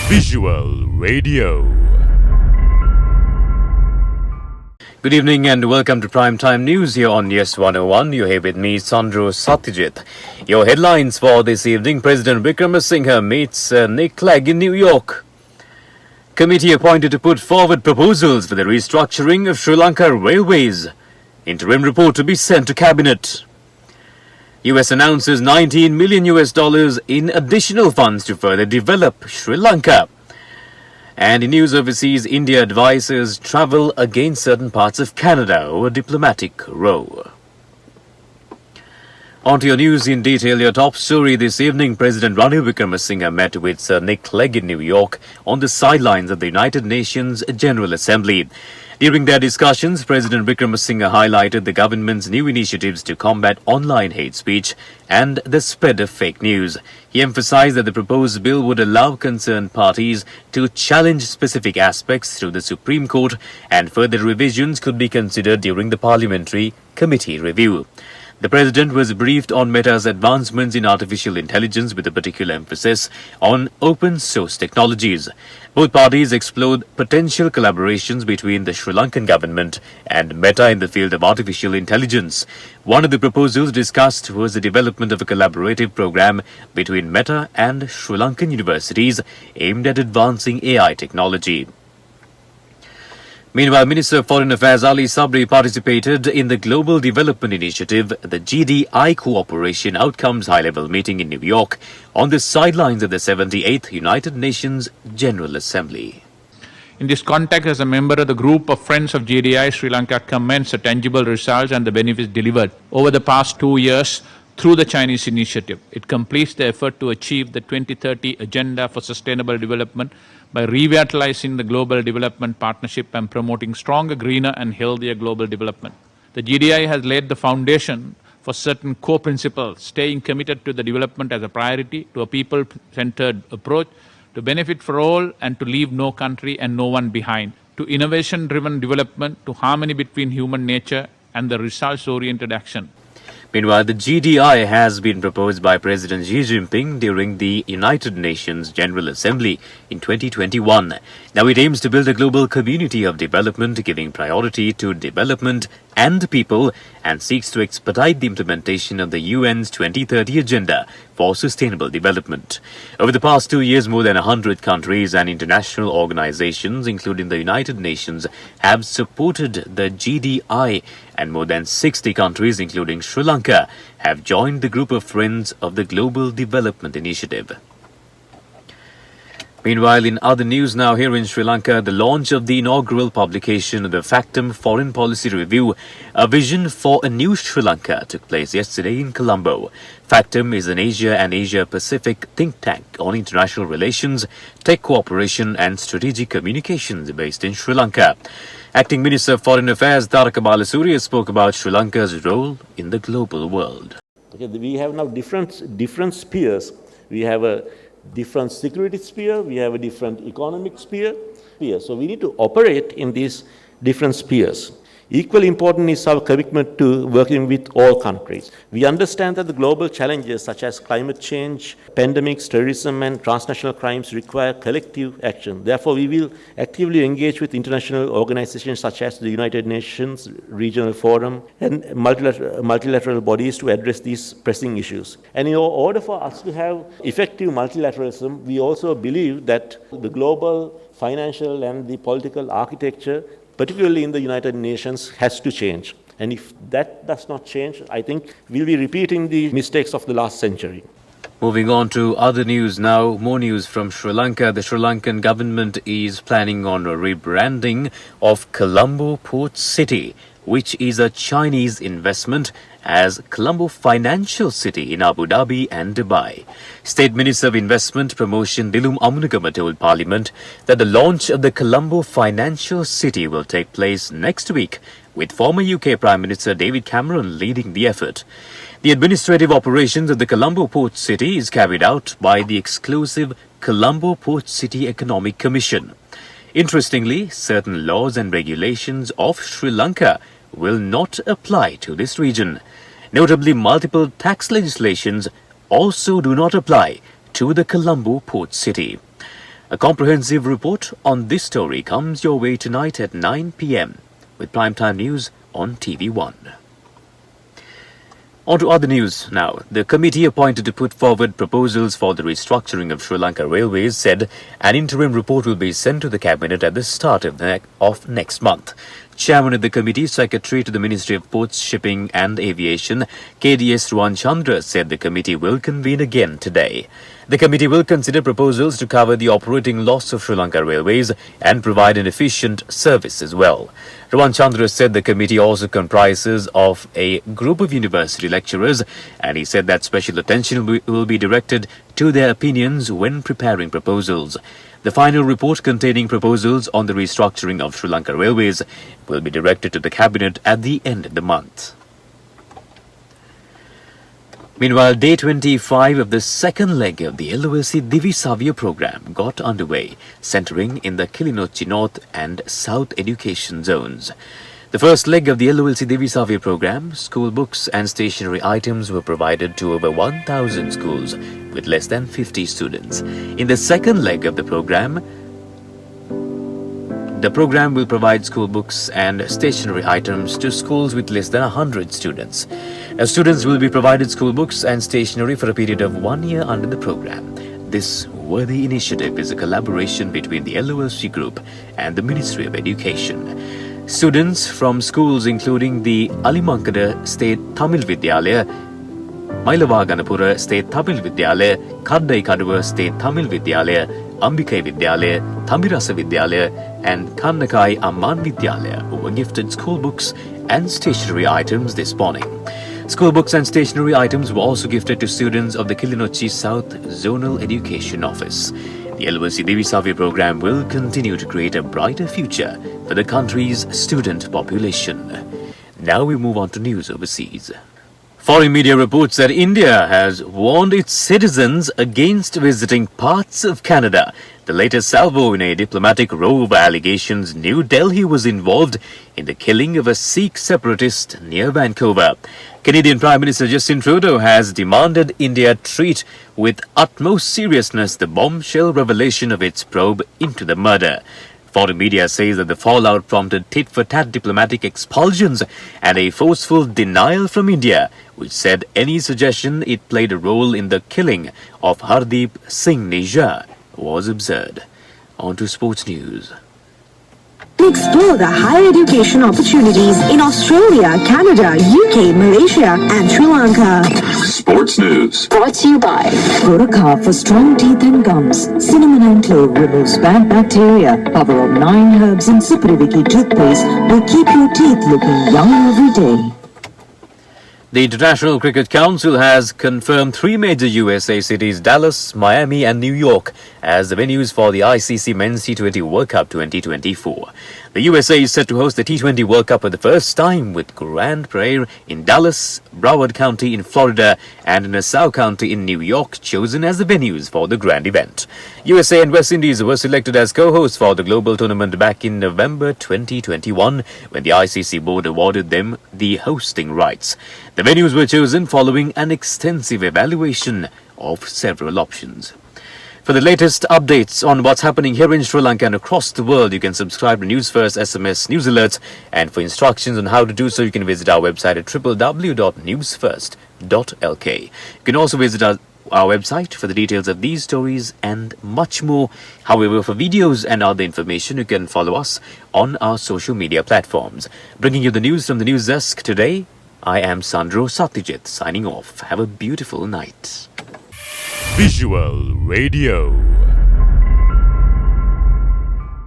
Visual Radio. Good evening and welcome to Primetime News here on Yes 101. You're here with me, Sandro Satyajit. Your headlines for this evening: President Wickremesinghe meets Nick Clegg in New York. Committee appointed to put forward proposals for the restructuring of Sri Lanka railways. Interim report to be sent to Cabinet. US announces $19 million in additional funds to further develop Sri Lanka. And in news overseas, India advises travel against certain parts of Canada over diplomatic row. On to your news in detail. Your top story this evening: President Ranil Wickremesinghe met with Sir Nick Clegg in New York on the sidelines of the United Nations General Assembly. During their discussions, President Wickremesinghe highlighted the government's new initiatives to combat online hate speech and the spread of fake news. He emphasized that the proposed bill would allow concerned parties to challenge specific aspects through the Supreme Court, and further revisions could be considered during the parliamentary committee review. The president was briefed on Meta's advancements in artificial intelligence with a particular emphasis on open source technologies. Both parties explored potential collaborations between the Sri Lankan government and Meta in the field of artificial intelligence. One of the proposals discussed was the development of a collaborative program between Meta and Sri Lankan universities aimed at advancing AI technology. Meanwhile, Minister of Foreign Affairs Ali Sabri participated in the Global Development Initiative, the GDI Cooperation Outcomes High-Level Meeting in New York, on the sidelines of the 78th United Nations General Assembly. In this context, as a member of the group of Friends of GDI, Sri Lanka commends the tangible results and the benefits delivered over the past 2 years through the Chinese initiative. It completes the effort to achieve the 2030 Agenda for Sustainable Development by revitalizing the global development partnership and promoting stronger, greener and healthier global development. The GDI has laid the foundation for certain core principles: staying committed to the development as a priority, to a people-centered approach, to benefit for all and to leave no country and no one behind, to innovation-driven development, to harmony between human nature and the results-oriented action. Meanwhile, the GDI has been proposed by President Xi Jinping during the United Nations General Assembly in 2021. Now it aims to build a global community of development, giving priority to development and people, and seeks to expedite the implementation of the UN's 2030 Agenda for Sustainable Development. Over the past 2 years, more than 100 countries and international organizations, including the United Nations, have supported the GDI, and more than 60 countries, including Sri Lanka, have joined the group of Friends of the Global Development Initiative. Meanwhile, in other news now here in Sri Lanka, the launch of the inaugural publication of the Factum Foreign Policy Review, A Vision for a New Sri Lanka, took place yesterday in Colombo. Factum is an Asia and Asia-Pacific think tank on international relations, tech cooperation and strategic communications based in Sri Lanka. Acting Minister of Foreign Affairs Taraka Balasuriya spoke about Sri Lanka's role in the global world. Okay, we have now different spheres. We have a different security sphere, we have a different economic sphere. So we need to operate in these different spheres. Equally important is our commitment to working with all countries. We understand that the global challenges such as climate change, pandemics, terrorism and transnational crimes require collective action. Therefore, we will actively engage with international organizations such as the United Nations, Regional Forum and multilateral bodies to address these pressing issues. And in order for us to have effective multilateralism, we also believe that the global financial and the political architecture, particularly in the United Nations, has to change. And if that does not change, I think we'll be repeating the mistakes of the last century. Moving on to other news now, more news from Sri Lanka. The Sri Lankan government is planning on a rebranding of Colombo Port City, which is a Chinese investment, as Colombo Financial City in Abu Dhabi and Dubai. State Minister of Investment Promotion Dilum Amunagama told Parliament that the launch of the Colombo Financial City will take place next week, with former UK Prime Minister David Cameron leading the effort. The administrative operations of the Colombo Port City is carried out by the exclusive Colombo Port City Economic Commission. Interestingly, certain laws and regulations of Sri Lanka will not apply to this region. Notably, multiple tax legislations also do not apply to the Colombo Port City. A comprehensive report on this story comes your way tonight at 9 p.m. with primetime news on TV1. On to other news now. The committee appointed to put forward proposals for the restructuring of Sri Lanka Railways said an interim report will be sent to the cabinet at the start of next month. Chairman of the committee, Secretary to the Ministry of Ports, Shipping and Aviation, KDS Ruan Chandra, said the committee will convene again today. The committee will consider proposals to cover the operating loss of Sri Lanka Railways and provide an efficient service as well. Ruan Chandra said the committee also comprises of a group of university lecturers, and he said that special attention will be directed to their opinions when preparing proposals. The final report containing proposals on the restructuring of Sri Lanka Railways will be directed to the cabinet at the end of the month. Meanwhile, day 25 of the second leg of the LOLC Divi Savya program got underway, centering in the Kilinochchi North and South education zones. The first leg of the LOLC Divi Savya program, school books and stationery items were provided to over 1,000 schools with less than 50 students. In the second leg of the program will provide school books and stationery items to schools with less than 100 students. Students will be provided school books and stationery for a period of 1 year under the program. This worthy initiative is a collaboration between the LOLC Group and the Ministry of Education. Students from schools including the Alimankada State Tamil Vidyalaya, Mailawaganapura State Tamil Vidyalaya, Kaddai Kaduwa State Tamil Vidyalaya, Ambikai Vidyalaya, Thamirasa Vidyalaya and Kannakai Amman Vidyalaya who were gifted school books and stationery items this morning. School books and stationery items were also gifted to students of the Kilinochchi South Zonal Education Office. The LOLC Divi Savya program will continue to create a brighter future for the country's student population. Now we move on to news overseas. Foreign media reports that India has warned its citizens against visiting parts of Canada. The latest salvo in a diplomatic row of allegations New Delhi was involved in the killing of a Sikh separatist near Vancouver. Canadian Prime Minister Justin Trudeau has demanded India treat with utmost seriousness the bombshell revelation of its probe into the murder. Foreign media says that the fallout prompted tit-for-tat diplomatic expulsions and a forceful denial from India, which said any suggestion it played a role in the killing of Hardeep Singh Nijjar was absurd. On to sports news. To explore the higher education opportunities in Australia, Canada, UK, Malaysia and Sri Lanka. Sports news. Brought to you by Goroka for strong teeth and gums. Cinnamon and clove removes bad bacteria. Power of 9 herbs and Sipriviki toothpaste will keep your teeth looking young every day. The International Cricket Council has confirmed 3 major USA cities, Dallas, Miami and New York, as the venues for the ICC Men's T20 World Cup 2024. The USA is set to host the T20 World Cup for the first time with Grand Prairie in Dallas, Broward County in Florida and Nassau County in New York chosen as the venues for the grand event. USA and West Indies were selected as co-hosts for the global tournament back in November 2021 when the ICC board awarded them the hosting rights. The venues were chosen following an extensive evaluation of several options. For the latest updates on what's happening here in Sri Lanka and across the world, you can subscribe to Newsfirst SMS News Alerts. And for instructions on how to do so, you can visit our website at www.newsfirst.lk. You can also visit our website for the details of these stories and much more. However, for videos and other information, you can follow us on our social media platforms. Bringing you the news from the news desk today, I am Sandro Satyajit signing off. Have a beautiful night. Visual Radio.